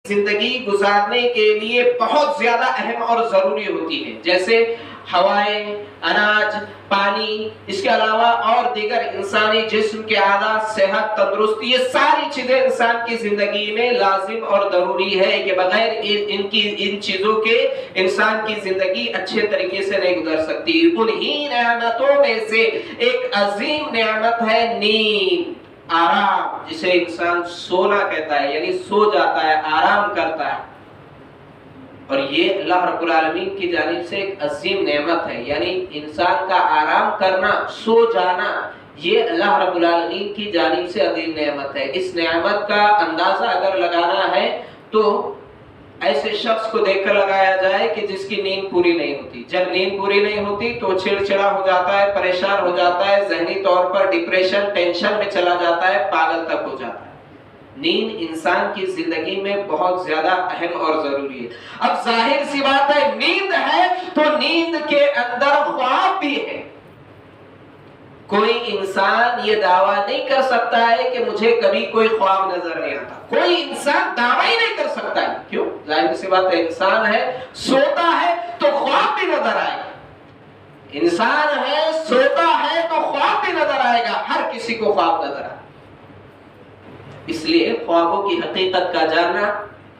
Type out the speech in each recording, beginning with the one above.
زندگی گزارنے کے لیے بہت زیادہ اہم اور ضروری ہوتی ہے، جیسے ہوائیں، اناج، پانی، اس کے علاوہ اور دیگر انسانی جسم کے اعضاء، صحت، تندرستی، یہ ساری چیزیں انسان کی زندگی میں لازم اور ضروری ہے کہ بغیر ان چیزوں کے انسان کی زندگی اچھے طریقے سے نہیں گزر سکتی۔ انہی نعمتوں میں سے ایک عظیم نعمت ہے نیند، آرام، جسے انسان سونا کہتا ہے، یعنی سو جاتا ہے، آرام کرتا ہے۔ اور یہ اللہ رب العالمین کی جانب سے ایک عظیم نعمت ہے، یعنی انسان کا آرام کرنا، سو جانا، یہ اللہ رب العالمین کی جانب سے عظیم نعمت ہے۔ اس نعمت کا اندازہ اگر لگانا ہے تو ایسے شخص کو دیکھ کر لگایا جائے کہ جس کی نیند پوری نہیں ہوتی۔ جب نیند پوری نہیں ہوتی تو چڑچڑا ہو جاتا ہے، پریشان ہو جاتا ہے، ذہنی طور پر ڈپریشن، ٹینشن میں چلا جاتا ہے، پاگل تک ہو جاتا ہے۔ نیند انسان کی زندگی میں بہت زیادہ اہم اور ضروری ہے۔ اب ظاہر سی بات ہے، نیند ہے تو نیند کے اندر خواب بھی ہے۔ کوئی انسان یہ دعویٰ نہیں کر سکتا ہے کہ مجھے کبھی کوئی خواب نظر نہیں آتا۔ کوئی انسان دعویٰ ہی نہیں کر سکتا ہے۔ کیوں؟ ظاہر سی بات ہے، انسان ہے، سوتا ہے تو خواب بھی نظر آئے گا۔ انسان ہے، سوتا ہے تو خواب بھی نظر آئے گا۔ ہر کسی کو خواب نظر آئے گا۔ اس لیے خوابوں کی حقیقت کا جاننا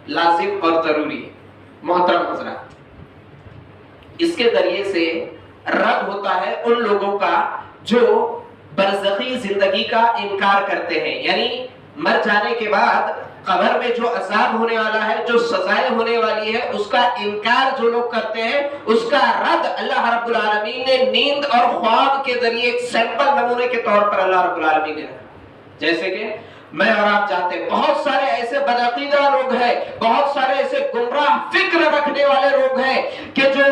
لازم اور ضروری ہے۔ محترم حضرات، اس کے ذریعے سے رد ہوتا ہے ان لوگوں کا جو برزخی زندگی کا انکار کرتے ہیں، یعنی مر جانے کے بعد قبر میں جو عذاب ہونے والا ہے، جو سزائیں ہونے والی ہے، اس کا انکار جو لوگ کرتے ہیں، اس کا رد اللہ رب العالمین نے نیند اور خواب کے ذریعے ایک سیمپل نمونے کے طور پر اللہ رب العالمین نے رکھا۔ جیسے کہ میں اور آپ جانتے ہیں بہت سارے ایسے بدعقیدہ لوگ ہیں، بہت سارے ایسے گمراہ فکر رکھنے والے لوگ ہیں کہ جو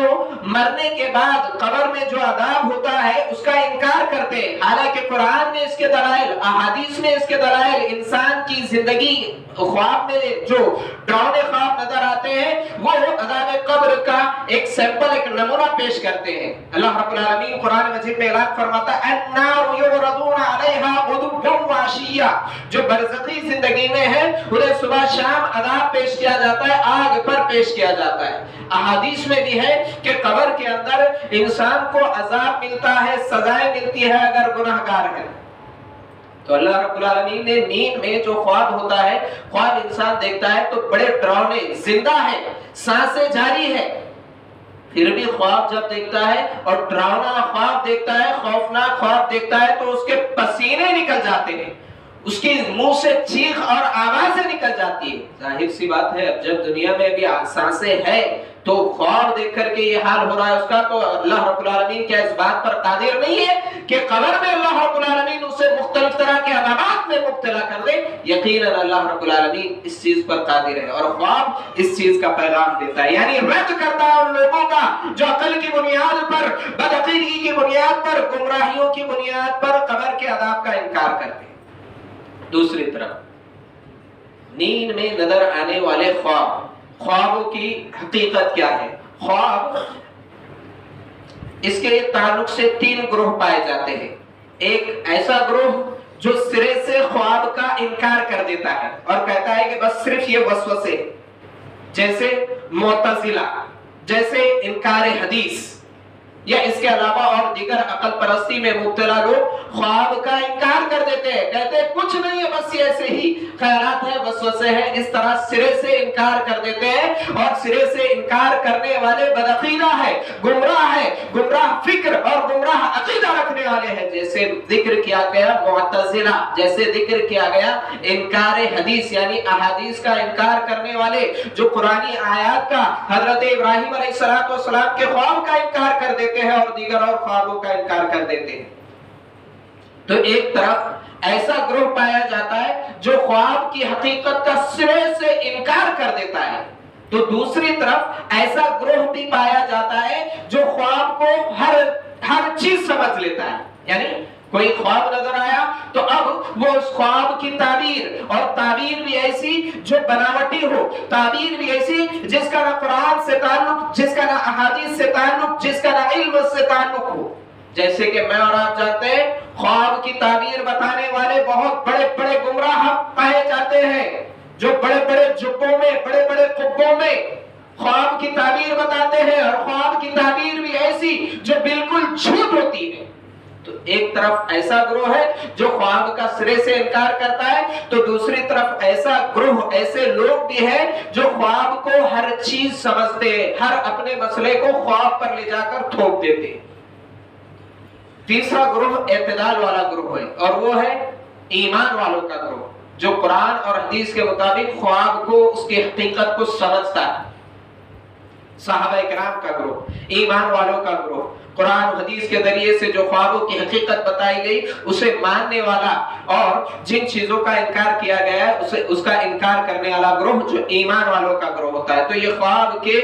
مرنے کے بعد قبر میں جو عذاب ہوتا ہے اس کا انکار کرتے ہیں، حالانکہ قرآن میں اس کے دلائل، احادیث میں اس کے دلائل، انسان کی زندگی خواب میں جو ڈراؤنے خواب نظر آتے ہیں وہ عذاب قبر کا ایک سیمپل، ایک نمونہ پیش کرتے ہیں۔ اللہ رب العالمین قرآن مجید میں اعلان فرماتا ہے النار یعرضون علیہا غدوا وعشیا، جو برزخی زندگی میں ہے انہیں صبح شام عذاب پیش کیا جاتا ہے، آگ پر پیش کیا جاتا ہے۔ احادیث میں بھی ہے کہ قبر کے اندر انسان کو عذاب ملتا ہے، سزائیں ملتی ہے اگر گناہگار ہے۔ تو اللہ رب العالمین نے نیند میں جو خواب ہوتا ہے، خواب انسان دیکھتا ہے تو بڑے ڈراؤنے، زندہ ہے، سانسیں جاری ہے، پھر بھی خواب جب دیکھتا ہے اور ڈراؤنا خواب دیکھتا ہے، خوفناک خواب دیکھتا ہے تو اس کے پسینے نکل جاتے ہیں، اس کی منہ سے چیخ اور آوازیں نکل جاتی ہے۔ ظاہر سی بات ہے، اب جب دنیا میں بھی سانسیں ہیں تو خواب دیکھ کر کے یہ حال ہو رہا ہے اس کا، تو اللہ رب العالمین کیا اس بات پر قادر نہیں ہے کہ قبر میں اللہ رب العالمین اسے مختلف طرح کے عذابات میں مبتلا کر دے؟ یقیناً اللہ رب العالمین اس چیز پر قادر ہے، اور خواب اس چیز کا پیغام دیتا ہے، یعنی رد کرتا ہے ان لوگوں کا جو عقل کی بنیاد پر، بدعقیدگی کی بنیاد پر، گمراہیوں کی بنیاد پر قبر کے عذاب کا انکار کرتے ہیں۔ دوسری طرف نیند میں نظر آنے والے خواب، خوابوں کی حقیقت کیا ہے؟ خواب، اس کے تعلق سے تین گروہ پائے جاتے ہیں۔ ایک ایسا گروہ جو سرے سے خواب کا انکار کر دیتا ہے اور کہتا ہے کہ بس صرف یہ وسوسے، جیسے معتزلہ، جیسے انکار حدیث، یا اس کے علاوہ اور دیگر عقل پرستی میں مبتلا لوگ خواب کا انکار کر دیتے ہیں، کہتے ہیں کچھ نہیں ہے، بس یہ ایسے ہی خیالات ہیں، وسوسے ہیں، اس طرح سرے سے انکار کر دیتے ہیں۔ اور سرے سے انکار کرنے والے بدعقیدہ ہے، گمراہ فکر اور گمراہ عقیدہ رکھنے والے ہیں، جیسے ذکر کیا گیا معتزلہ، جیسے ذکر کیا گیا انکار حدیث، یعنی احادیث کا انکار کرنے والے جو قرآنی آیات کا، حضرت ابراہیم علیہ السلام کے خواب کا انکار کر دیتے ہیں اور دیگر اور خوابوں کا انکار کر دیتے ہیں۔ تو ایک طرف ایسا گروہ پایا جاتا ہے جو خواب کی حقیقت کا سرے سے انکار کر دیتا ہے، تو دوسری طرف ایسا گروہ بھی پایا جاتا ہے جو خواب کو ہر چیز سمجھ لیتا ہے، یعنی کوئی خواب نظر آیا تو اب وہ اس خواب کی تعبیر، اور تعبیر بھی ایسی جو بناوٹی ہو، تعبیر بھی ایسی جس کا نہ قرآن سے تعلق، جس کا نہ احادیث سے تعلق، جس کا نہ علم سے تعلق ہو۔ جیسے کہ میں اور آپ جانتے ہیں خواب کی تعبیر بتانے والے بہت بڑے بڑے گمراہ پائے جاتے ہیں، جو بڑے بڑے جبوں میں، بڑے بڑے کی تعبیر بتاتے ہیں اور خواب کی تعبیر بھی ایسی جو بالکل جھوٹ ہوتی ہے. تو ایک طرف ایسا گروہ ہے جو خواب کا سرے سے انکار کرتا ہے، تو دوسری طرف ایسا گروہ، ایسے لوگ بھی ہیں جو خواب کو ہر چیز سمجھتے ہیں، ہر اپنے مسئلے کو خواب پر لے جا کر تھوپ دیتے ہیں. تیسرا گروہ اعتدال والا گروہ ہے، اور وہ ہے ایمان والوں کا گروہ جو قرآن اور حدیث کے مطابق خواب کو، اس کی حقیقت کو سمجھتا ہے. صحابہ کرام کا گروہ، ایمان والوں کا گروہ، قرآن و حدیث کے ذریعے سے جو خوابوں کی حقیقت بتائی گئی اسے ماننے والا، اور جن چیزوں کا انکار کیا گیا ہے اس کا انکار کرنے والا گروہ جو ایمان والوں کا گروہ ہوتا ہے. تو یہ خواب کے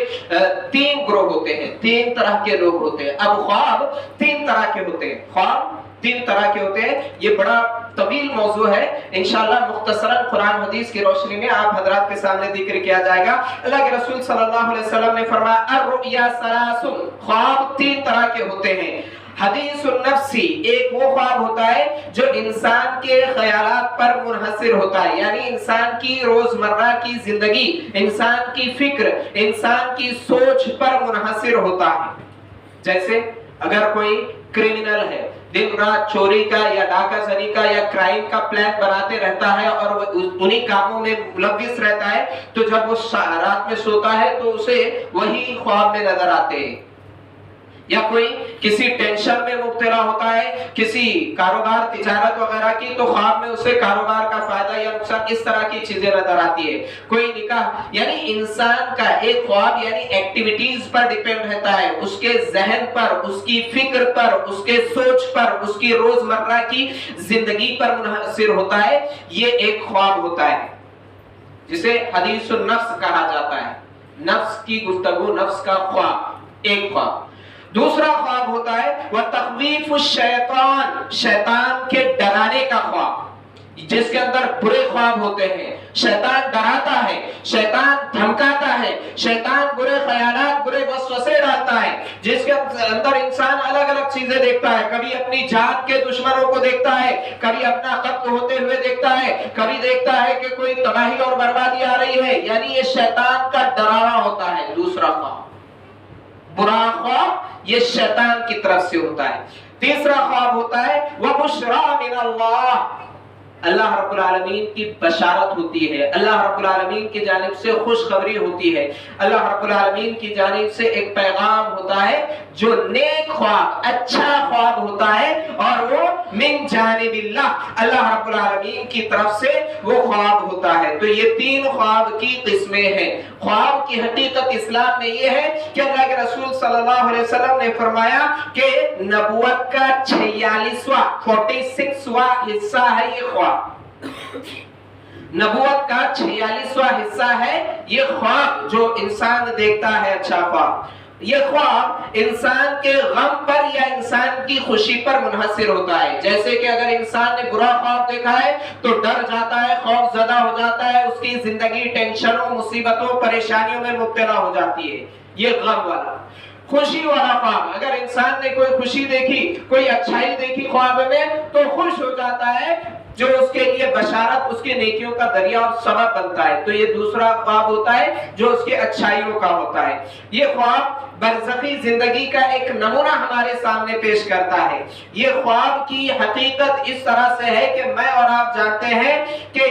تین گروہ ہوتے ہیں، تین طرح کے لوگ ہوتے ہیں. اب خواب تین طرح کے ہوتے ہیں، خواب تین طرح کے ہوتے ہیں. یہ بڑا طویل موضوع ہے، انشاءاللہ مختصراً قرآن حدیث کی روشنی میں آپ حضرات کے سامنے ذکر کیا جائے گا. اللہ کے رسول صلی اللہ علیہ وسلم نے فرمایا الرؤیا ثلاث، خواب تین طرح کے ہوتے ہیں. حدیث النفسی، ایک وہ خواب ہوتا ہے جو انسان کے خیالات پر منحصر ہوتا ہے، یعنی انسان کی روزمرہ کی زندگی، انسان کی فکر، انسان کی سوچ پر منحصر ہوتا ہے. جیسے اگر کوئی کرمنل ہے، دن رات چوری کا یا ڈاکہ زنی کا یا کرائم کا پلان بناتے رہتا ہے اور وہ انہی کاموں میں ملوث رہتا ہے، تو جب وہ رات میں سوتا ہے تو اسے وہی خواب میں نظر آتے ہیں. یا کوئی کسی ٹینشن میں مبتلا ہوتا ہے، کسی کاروبار تجارت وغیرہ کی، تو خواب میں اسے کاروبار کا فائدہ یا نقصان اس طرح کی چیزیں نظر آتی ہے. کوئی نکاح، یعنی انسان کا ایک خواب یعنی ایکٹیویٹیز پر ڈیپینڈ رہتا ہے، اس کے ذہن پر، اس کی فکر پر، اس کے سوچ پر، اس کی روزمرہ کی زندگی پر منحصر ہوتا ہے. یہ ایک خواب ہوتا ہے جسے حدیث النفس کہا جاتا ہے، نفس کی گفتگو، نفس کا خواب، ایک خواب. دوسرا خواب ہوتا ہے وَتَخْوِيفُ الشَّيْطَانِ، شیطان کے ڈرانے کا خواب، جس کے اندر برے خواب ہوتے ہیں. شیطان ڈراتا ہے، شیطان دھمکاتا ہے، شیطان برے خیالات، برے وسوسے ڈالتا ہے، جس کے اندر انسان الگ الگ چیزیں دیکھتا ہے. کبھی اپنی جان کے دشمنوں کو دیکھتا ہے، کبھی اپنا قتل ہوتے ہوئے دیکھتا ہے، کبھی دیکھتا ہے کہ کوئی تباہی اور بربادی آ رہی ہے. یعنی یہ شیطان کا ڈراوا ہوتا ہے. دوسرا خواب، برا خواب، یہ شیطان کی طرف سے ہوتا ہے. تیسرا خواب ہوتا ہے وَبُشْرَى مِنَ اللَّهِ، اللہ رب العالمین کی بشارت ہوتی ہے، اللہ رب العالمین کی جانب سے خوشخبری ہوتی ہے، اللہ رب العالمین کی جانب سے ایک پیغام ہوتا ہے جو نیک خواب، اچھا خواب ہوتا ہے، اور وہ من جانب اللہ، اللہ رب العالمین کی طرف سے وہ خواب ہوتا ہے. تو یہ تین خواب کی قسمیں ہیں. خواب کی حقیقت اسلام میں یہ ہے کہ اللہ کے رسول صلی اللہ علیہ وسلم نے فرمایا کہ نبوت کا 46واں حصہ ہے یہ خواب. نبوت کا 46واں حصہ ہے یہ خواب جو انسان دیکھتا ہے، اچھا خواب. یہ خواب انسان کے غم پر یا انسان کی خوشی پر منحصر ہوتا ہے. جیسے کہ اگر انسان نے برا خواب دیکھا ہے تو ڈر جاتا ہے، خوف زدہ ہو جاتا ہے، اس کی زندگی ٹینشنوں، مصیبتوں، پریشانیوں میں مبتلا ہو جاتی ہے. یہ غم والا. خوشی والا خواب، اگر انسان نے کوئی خوشی دیکھی، کوئی اچھائی دیکھی خواب میں تو خوش ہو جاتا ہے، جو اس کے لیے بشارت، اس کے نیکیوں کا ذریعہ اور سبب بنتا ہے. تو یہ دوسرا خواب ہوتا ہے جو اس کے اچھائیوں کا ہوتا ہے. یہ خواب برزخی زندگی کا ایک نمونہ ہمارے سامنے پیش کرتا ہے. یہ خواب کی حقیقت اس طرح سے ہے کہ میں اور آپ جانتے ہیں کہ